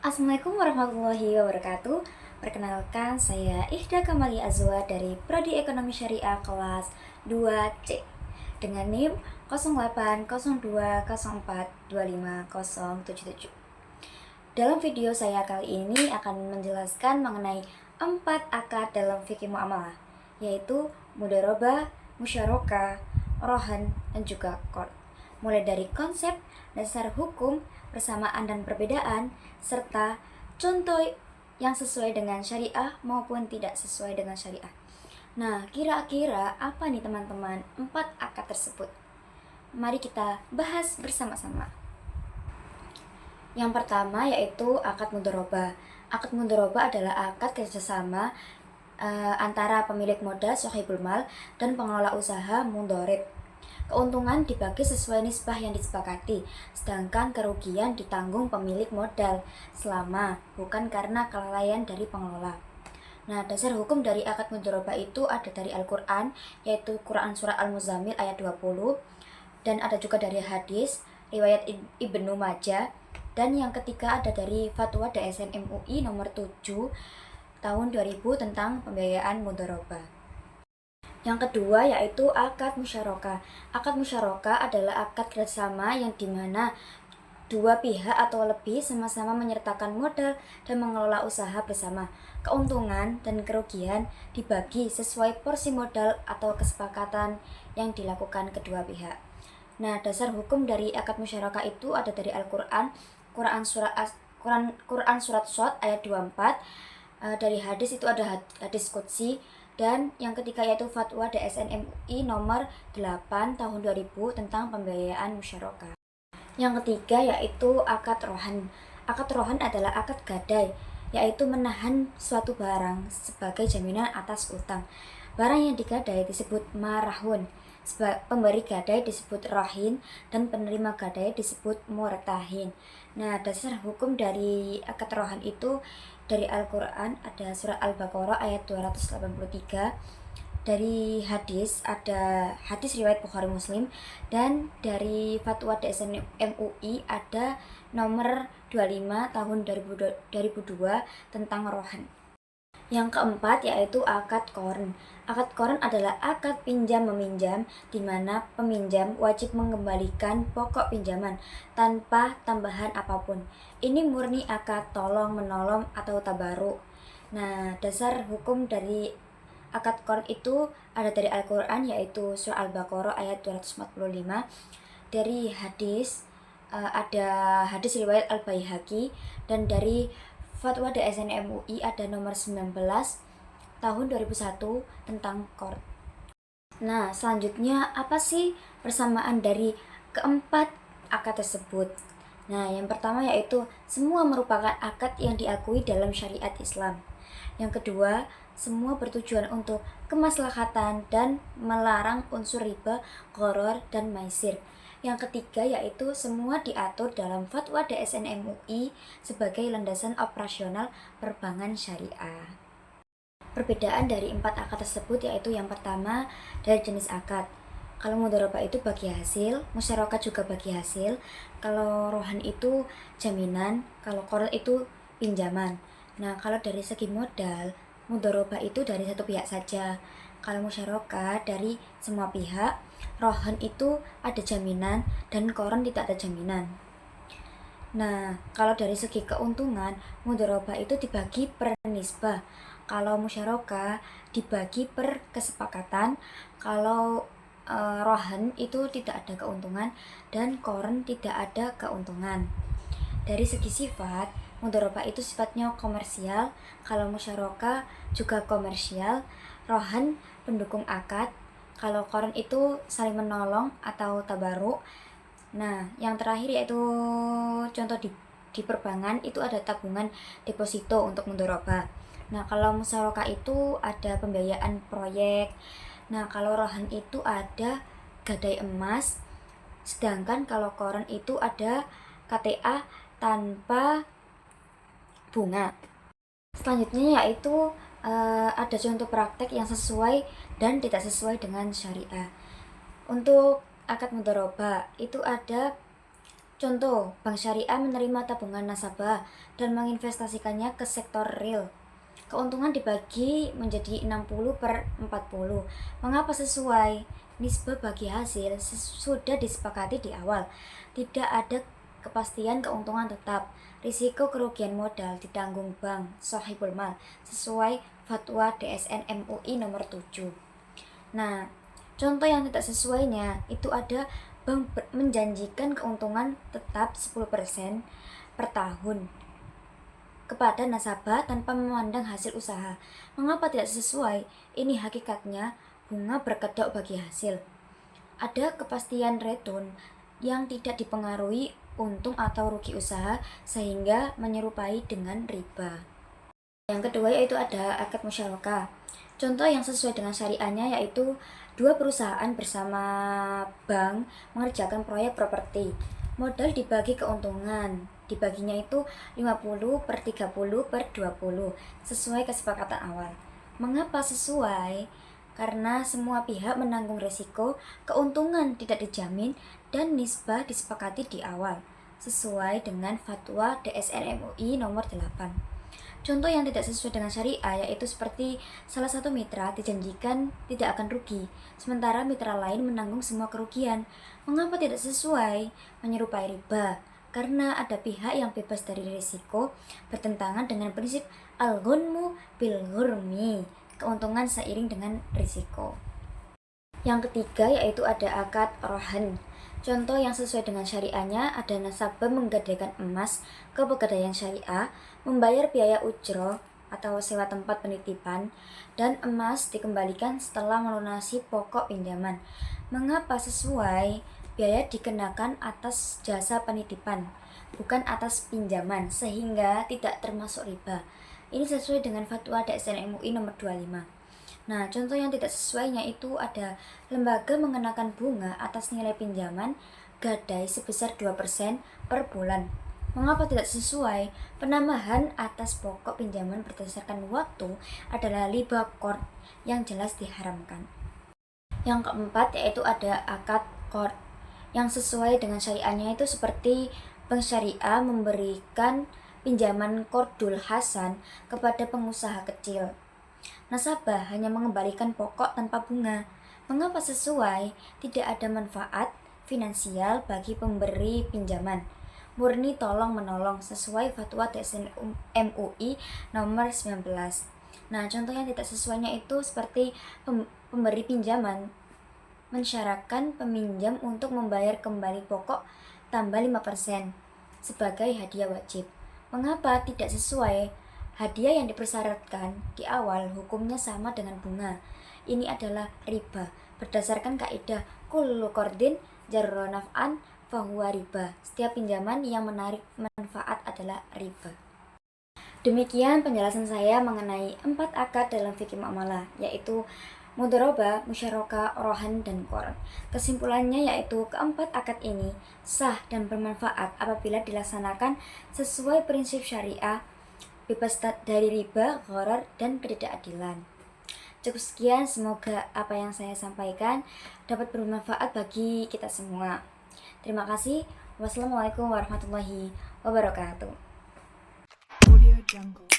Assalamualaikum warahmatullahi wabarakatuh. Perkenalkan, saya Ihda Kamali Azwa dari Prodi Ekonomi Syariah kelas 2C dengan NIM 080204250077. Dalam video saya kali ini akan menjelaskan mengenai 4 akad dalam fikih muamalah, yaitu mudharabah, musyarakah, rohan, dan juga qard. Mulai dari konsep, dasar hukum, persamaan dan perbedaan, serta contoh yang sesuai dengan syariah maupun tidak sesuai dengan syariah. Nah, kira-kira apa nih teman-teman 4 akad tersebut? Mari kita bahas bersama-sama. Yang pertama yaitu akad mudharabah. Akad mudharabah adalah akad kerjasama antara pemilik modal sahibul mal dan pengelola usaha mudharib. Keuntungan dibagi sesuai nisbah yang disepakati, sedangkan kerugian ditanggung pemilik modal selama bukan karena kelalaian dari pengelola. Nah, dasar hukum dari akad mudharabah itu ada dari Al-Quran, yaitu Quran Surah Al-Muzammil ayat 20, dan ada juga dari hadis, riwayat Ibnu Majah, dan yang ketiga ada dari Fatwa DSN MUI nomor 7 tahun 2000 tentang pembiayaan mudharabah. Yang kedua yaitu akad musyarakah. Akad musyarakah adalah akad kerjasama yang dimana dua pihak atau lebih sama-sama menyertakan modal dan mengelola usaha bersama. Keuntungan dan kerugian dibagi sesuai porsi modal atau kesepakatan yang dilakukan kedua pihak. Nah, dasar hukum dari akad musyarakah itu ada dari Al-Quran, Quran surat Shad ayat 24, dari hadis itu ada hadis qudsi, dan yang ketiga yaitu Fatwa DSN MUI nomor 8 tahun 2000 tentang pembiayaan musyarakah. Yang ketiga yaitu akad rohan. Akad rohan adalah akad gadai, yaitu menahan suatu barang sebagai jaminan atas utang. Barang yang digadai disebut marahun, pemberi gadai disebut rohin, dan penerima gadai disebut murtahin. Nah, dasar hukum dari akad rohan itu dari Al-Quran ada surah Al-Baqarah ayat 283, dari hadis ada hadis riwayat Bukhari Muslim, dan dari Fatwa DSN MUI ada nomor 25 tahun 2002 tentang rohan. Yang keempat yaitu akad qorn. Akad qorn adalah akad pinjam-meminjam di mana peminjam wajib mengembalikan pokok pinjaman tanpa tambahan apapun. Ini murni akad tolong-menolong atau tabaruk. Nah, dasar hukum dari akad qorn itu ada dari Al-Quran yaitu surah Al-Baqarah ayat 245, dari hadis ada hadis riwayat Al-Baihaqi, dan dari Fatwa DSN MUI ada nomor 19 tahun 2001 tentang qard. Nah, selanjutnya apa sih persamaan dari keempat akad tersebut? Nah, yang pertama yaitu semua merupakan akad yang diakui dalam syariat Islam. Yang kedua, semua bertujuan untuk kemaslahatan dan melarang unsur riba, gharar, dan maisir. Yang ketiga yaitu semua diatur dalam Fatwa DSN MUI sebagai landasan operasional perbankan syariah. Perbedaan dari 4 akad tersebut yaitu yang pertama dari jenis akad. Kalau mudharabah itu bagi hasil, musyarakah juga bagi hasil. Kalau rohan itu jaminan, kalau qard itu pinjaman. Nah, kalau dari segi modal, mudharabah itu dari satu pihak saja. Kalau musyarakah dari semua pihak, rohan itu ada jaminan, dan qard tidak ada jaminan. Nah, kalau dari segi keuntungan, mudharabah itu dibagi per nisbah. Kalau musyarakah dibagi per kesepakatan. Kalau rohan itu tidak ada keuntungan, dan qard tidak ada keuntungan. Dari segi sifat, mudharabah itu sifatnya komersial, kalau musyarakah juga komersial, rohan pendukung akad, kalau qard itu saling menolong atau tabaruk. Nah, yang terakhir yaitu contoh di perbankan itu ada tabungan deposito untuk mudharabah. Nah, kalau musyarakah itu ada pembiayaan proyek. Nah, kalau rohan itu ada gadai emas. Sedangkan kalau qard itu ada KTA tanpa bunga. Selanjutnya yaitu ada contoh praktek yang sesuai dan tidak sesuai dengan syariah. Untuk akad mudharabah itu ada Contoh, bank syariah menerima tabungan nasabah dan menginvestasikannya ke sektor real. Keuntungan dibagi menjadi 60/40. Mengapa sesuai? Nisbah bagi hasil sudah disepakati di awal. Tidak ada kepastian keuntungan tetap. Risiko kerugian modal ditanggung bank Shahibul Mal sesuai Fatwa DSN MUI nomor 7. Nah, contoh yang tidak sesuainya itu ada bank menjanjikan keuntungan tetap 10% per tahun kepada nasabah tanpa memandang hasil usaha. Mengapa tidak sesuai? Ini hakikatnya bunga berkedok bagi hasil. Ada kepastian return yang tidak dipengaruhi untung atau rugi usaha sehingga menyerupai dengan riba. Yang kedua yaitu ada akad musyarakah. Contoh yang sesuai dengan syariahnya yaitu dua perusahaan bersama bank mengerjakan proyek properti. Modal dibagi keuntungan, dibaginya itu 50/30/20 sesuai kesepakatan awal. Mengapa sesuai? Karena semua pihak menanggung risiko, keuntungan tidak dijamin, dan nisbah disepakati di awal, sesuai dengan Fatwa DSN MUI nomor 8. Contoh yang tidak sesuai dengan syariah yaitu seperti salah satu mitra dijanjikan tidak akan rugi, sementara mitra lain menanggung semua kerugian. Mengapa tidak sesuai? Menyerupai riba, karena ada pihak yang bebas dari risiko, bertentangan dengan prinsip al-ghunmu bil ghurmi, keuntungan seiring dengan risiko. Yang ketiga yaitu ada akad rohan. Contoh yang sesuai dengan syariahnya ada nasabah menggadaikan emas ke pegadaian syariah, membayar biaya ujroh atau sewa tempat penitipan, dan emas dikembalikan setelah melunasi pokok pinjaman. Mengapa sesuai? Biaya dikenakan atas jasa penitipan, bukan atas pinjaman, sehingga tidak termasuk riba. Ini sesuai dengan Fatwa DSN MUI nomor 25. Nah, contoh yang tidak sesuainya itu ada lembaga mengenakan bunga atas nilai pinjaman gadai sebesar 2% per bulan. Mengapa tidak sesuai? Penambahan atas pokok pinjaman berdasarkan waktu adalah riba qard yang jelas diharamkan. Yang keempat yaitu ada akad qard. Yang sesuai dengan syariahnya itu seperti bank syariah memberikan pinjaman qardul hasan kepada pengusaha kecil. Nasabah hanya mengembalikan pokok tanpa bunga. Mengapa sesuai? Tidak ada manfaat finansial bagi pemberi pinjaman. Murni tolong-menolong sesuai Fatwa DSN MUI nomor 19. Nah, contoh yang tidak sesuainya itu seperti pemberi pinjaman mensyaratkan peminjam untuk membayar kembali pokok tambah 5% sebagai hadiah wajib. Mengapa tidak sesuai? Hadiah yang dipersyaratkan di awal hukumnya sama dengan bunga. Ini adalah riba. Berdasarkan kaidah kullu qardin jarra naf'an fahuwa riba. Setiap pinjaman yang menarik manfaat adalah riba. Demikian penjelasan saya mengenai 4 akad dalam fikih muamalah, yaitu mudharabah, musyarakah, rohan, dan qard. Kesimpulannya yaitu keempat akad ini sah dan bermanfaat apabila dilaksanakan sesuai prinsip syariah, bebas dari riba, gharar, dan ketidakadilan. Cukup sekian, semoga apa yang saya sampaikan dapat bermanfaat bagi kita semua. Terima kasih. Wassalamualaikum warahmatullahi wabarakatuh. Audio Jungle.